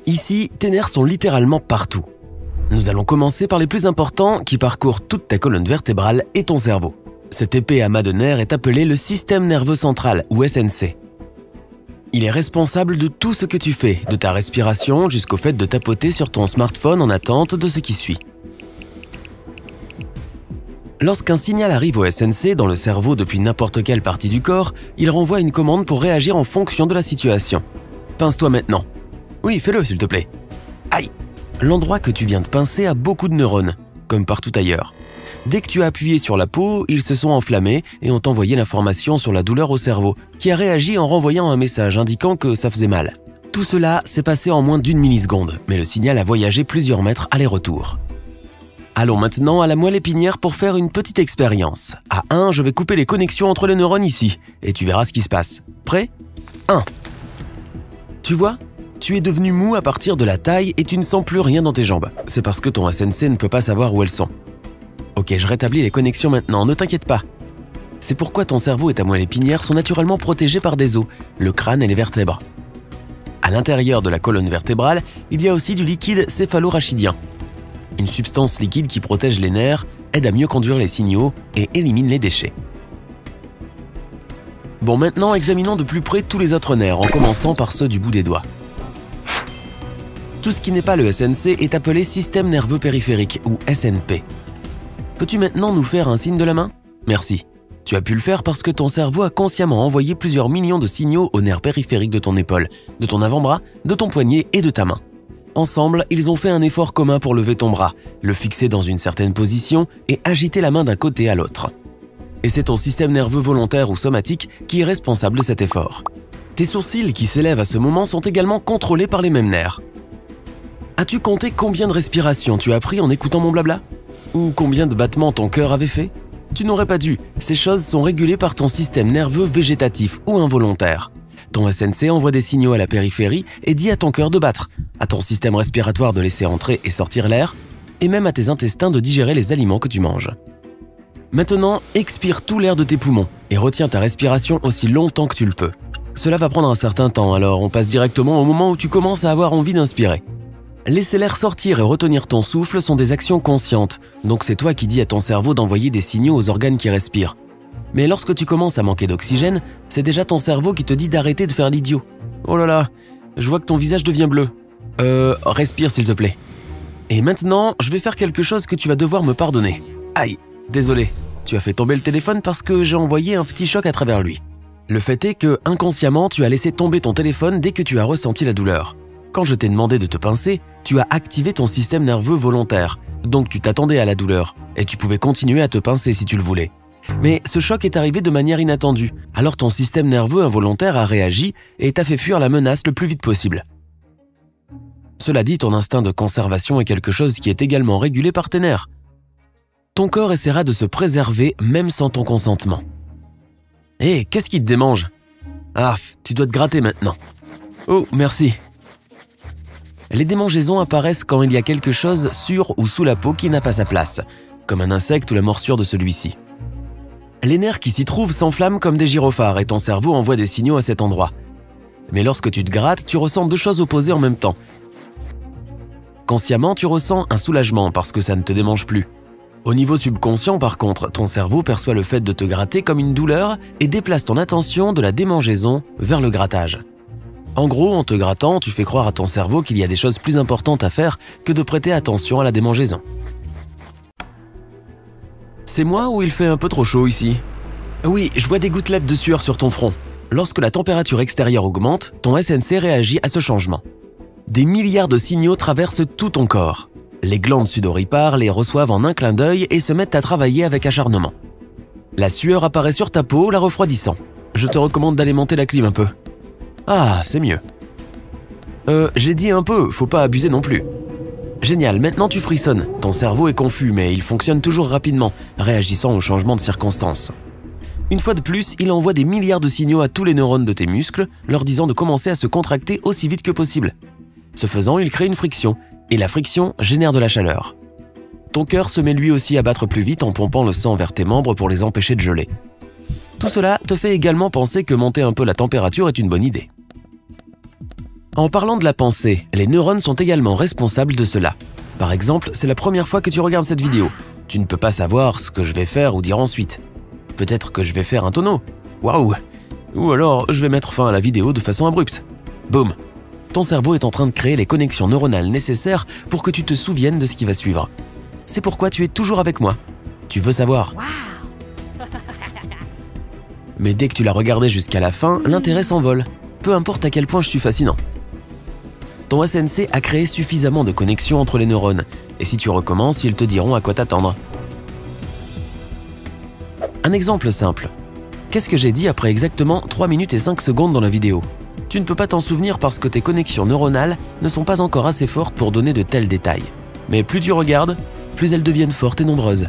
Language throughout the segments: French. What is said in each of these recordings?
Ici, tes nerfs sont littéralement partout. Nous allons commencer par les plus importants qui parcourent toute ta colonne vertébrale et ton cerveau. Cet épais amas de nerfs est appelé le système nerveux central ou SNC. Il est responsable de tout ce que tu fais, de ta respiration jusqu'au fait de tapoter sur ton smartphone en attente de ce qui suit. Lorsqu'un signal arrive au SNC dans le cerveau depuis n'importe quelle partie du corps, il renvoie une commande pour réagir en fonction de la situation. Pince-toi maintenant. Oui, fais-le s'il te plaît. Aïe! L'endroit que tu viens de pincer a beaucoup de neurones, comme partout ailleurs. Dès que tu as appuyé sur la peau, ils se sont enflammés et ont envoyé l'information sur la douleur au cerveau, qui a réagi en renvoyant un message indiquant que ça faisait mal. Tout cela s'est passé en moins d'1 milliseconde, mais le signal a voyagé plusieurs mètres aller-retour. Allons maintenant à la moelle épinière pour faire une petite expérience. À 1, je vais couper les connexions entre les neurones ici, et tu verras ce qui se passe. Prêt? 1. Tu vois? Tu es devenu mou à partir de la taille et tu ne sens plus rien dans tes jambes. C'est parce que ton SNC ne peut pas savoir où elles sont. Ok, je rétablis les connexions maintenant, ne t'inquiète pas. C'est pourquoi ton cerveau et ta moelle épinière sont naturellement protégés par des os, le crâne et les vertèbres. À l'intérieur de la colonne vertébrale, il y a aussi du liquide céphalorachidien. Une substance liquide qui protège les nerfs, aide à mieux conduire les signaux et élimine les déchets. Bon, maintenant examinons de plus près tous les autres nerfs, en commençant par ceux du bout des doigts. Tout ce qui n'est pas le SNC est appelé système nerveux périphérique ou SNP. Peux-tu maintenant nous faire un signe de la main? Merci. Tu as pu le faire parce que ton cerveau a consciemment envoyé plusieurs millions de signaux aux nerfs périphériques de ton épaule, de ton avant-bras, de ton poignet et de ta main. Ensemble, ils ont fait un effort commun pour lever ton bras, le fixer dans une certaine position et agiter la main d'un côté à l'autre. Et c'est ton système nerveux volontaire ou somatique qui est responsable de cet effort. Tes sourcils qui s'élèvent à ce moment sont également contrôlés par les mêmes nerfs. As-tu compté combien de respirations tu as pris en écoutant mon blabla? Ou combien de battements ton cœur avait fait? Tu n'aurais pas dû, ces choses sont régulées par ton système nerveux végétatif ou involontaire. Ton SNC envoie des signaux à la périphérie et dit à ton cœur de battre, à ton système respiratoire de laisser entrer et sortir l'air, et même à tes intestins de digérer les aliments que tu manges. Maintenant, expire tout l'air de tes poumons et retiens ta respiration aussi longtemps que tu le peux. Cela va prendre un certain temps, alors on passe directement au moment où tu commences à avoir envie d'inspirer. Laisser l'air sortir et retenir ton souffle sont des actions conscientes, donc c'est toi qui dis à ton cerveau d'envoyer des signaux aux organes qui respirent. Mais lorsque tu commences à manquer d'oxygène, c'est déjà ton cerveau qui te dit d'arrêter de faire l'idiot. Oh là là, je vois que ton visage devient bleu. Respire s'il te plaît. Et maintenant, je vais faire quelque chose que tu vas devoir me pardonner. Aïe, désolé, tu as fait tomber le téléphone parce que j'ai envoyé un petit choc à travers lui. Le fait est que, inconsciemment, tu as laissé tomber ton téléphone dès que tu as ressenti la douleur. Quand je t'ai demandé de te pincer, tu as activé ton système nerveux volontaire, donc tu t'attendais à la douleur, et tu pouvais continuer à te pincer si tu le voulais. Mais ce choc est arrivé de manière inattendue, alors ton système nerveux involontaire a réagi et t'a fait fuir la menace le plus vite possible. Cela dit, ton instinct de conservation est quelque chose qui est également régulé par tes nerfs. Ton corps essaiera de se préserver même sans ton consentement. Hé, qu'est-ce qui te démange? Ah, tu dois te gratter maintenant. Oh, merci. Les démangeaisons apparaissent quand il y a quelque chose sur ou sous la peau qui n'a pas sa place, comme un insecte ou la morsure de celui-ci. Les nerfs qui s'y trouvent s'enflamment comme des gyrophares et ton cerveau envoie des signaux à cet endroit. Mais lorsque tu te grattes, tu ressens deux choses opposées en même temps. Consciemment, tu ressens un soulagement parce que ça ne te démange plus. Au niveau subconscient, par contre, ton cerveau perçoit le fait de te gratter comme une douleur et déplace ton attention de la démangeaison vers le grattage. En gros, en te grattant, tu fais croire à ton cerveau qu'il y a des choses plus importantes à faire que de prêter attention à la démangeaison. C'est moi ou il fait un peu trop chaud ici? Oui, je vois des gouttelettes de sueur sur ton front. Lorsque la température extérieure augmente, ton SNC réagit à ce changement. Des milliards de signaux traversent tout ton corps. Les glandes sudoripares les reçoivent en un clin d'œil et se mettent à travailler avec acharnement. La sueur apparaît sur ta peau, la refroidissant. Je te recommande d'alimenter la clim un peu. Ah, c'est mieux. J'ai dit un peu, faut pas abuser non plus. Génial, maintenant tu frissonnes. Ton cerveau est confus, mais il fonctionne toujours rapidement, réagissant aux changements de circonstances. Une fois de plus, il envoie des milliards de signaux à tous les neurones de tes muscles, leur disant de commencer à se contracter aussi vite que possible. Ce faisant, il crée une friction, et la friction génère de la chaleur. Ton cœur se met lui aussi à battre plus vite en pompant le sang vers tes membres pour les empêcher de geler. Tout cela te fait également penser que monter un peu la température est une bonne idée. En parlant de la pensée, les neurones sont également responsables de cela. Par exemple, c'est la première fois que tu regardes cette vidéo. Tu ne peux pas savoir ce que je vais faire ou dire ensuite. Peut-être que je vais faire un tonneau. Waouh! Ou alors, je vais mettre fin à la vidéo de façon abrupte. Boum! Ton cerveau est en train de créer les connexions neuronales nécessaires pour que tu te souviennes de ce qui va suivre. C'est pourquoi tu es toujours avec moi. Tu veux savoir. Mais dès que tu l'as regardé jusqu'à la fin, l'intérêt s'envole. Peu importe à quel point je suis fascinant. Ton SNC a créé suffisamment de connexions entre les neurones, et si tu recommences, ils te diront à quoi t'attendre. Un exemple simple. Qu'est-ce que j'ai dit après exactement 3 minutes et 5 secondes dans la vidéo? Tu ne peux pas t'en souvenir parce que tes connexions neuronales ne sont pas encore assez fortes pour donner de tels détails. Mais plus tu regardes, plus elles deviennent fortes et nombreuses.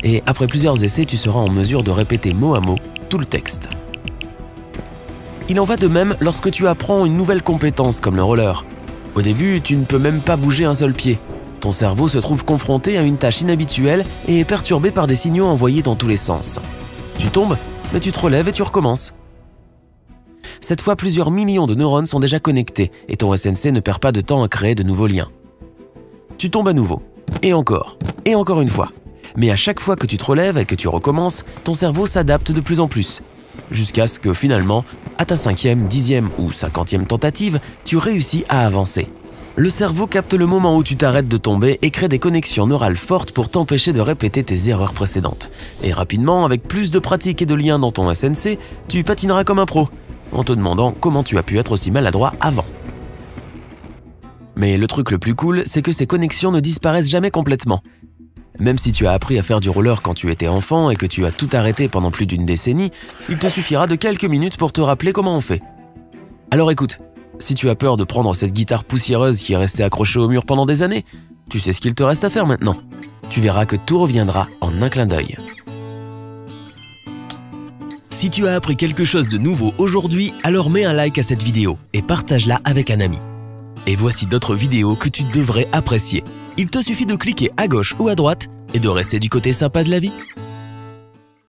Et après plusieurs essais, tu seras en mesure de répéter mot à mot tout le texte. Il en va de même lorsque tu apprends une nouvelle compétence comme le roller. Au début, tu ne peux même pas bouger un seul pied. Ton cerveau se trouve confronté à une tâche inhabituelle et est perturbé par des signaux envoyés dans tous les sens. Tu tombes, mais tu te relèves et tu recommences. Cette fois, plusieurs millions de neurones sont déjà connectés et ton SNC ne perd pas de temps à créer de nouveaux liens. Tu tombes à nouveau, et encore une fois. Mais à chaque fois que tu te relèves et que tu recommences, ton cerveau s'adapte de plus en plus. Jusqu'à ce que finalement, à ta 5e, 10e ou 50e tentative, tu réussis à avancer. Le cerveau capte le moment où tu t'arrêtes de tomber et crée des connexions neurales fortes pour t'empêcher de répéter tes erreurs précédentes. Et rapidement, avec plus de pratique et de liens dans ton SNC, tu patineras comme un pro, en te demandant comment tu as pu être aussi maladroit avant. Mais le truc le plus cool, c'est que ces connexions ne disparaissent jamais complètement. Même si tu as appris à faire du roller quand tu étais enfant et que tu as tout arrêté pendant plus d'une décennie, il te suffira de quelques minutes pour te rappeler comment on fait. Alors écoute, si tu as peur de prendre cette guitare poussiéreuse qui est restée accrochée au mur pendant des années, tu sais ce qu'il te reste à faire maintenant. Tu verras que tout reviendra en un clin d'œil. Si tu as appris quelque chose de nouveau aujourd'hui, alors mets un like à cette vidéo et partage-la avec un ami. Et voici d'autres vidéos que tu devrais apprécier. Il te suffit de cliquer à gauche ou à droite et de rester du côté sympa de la vie.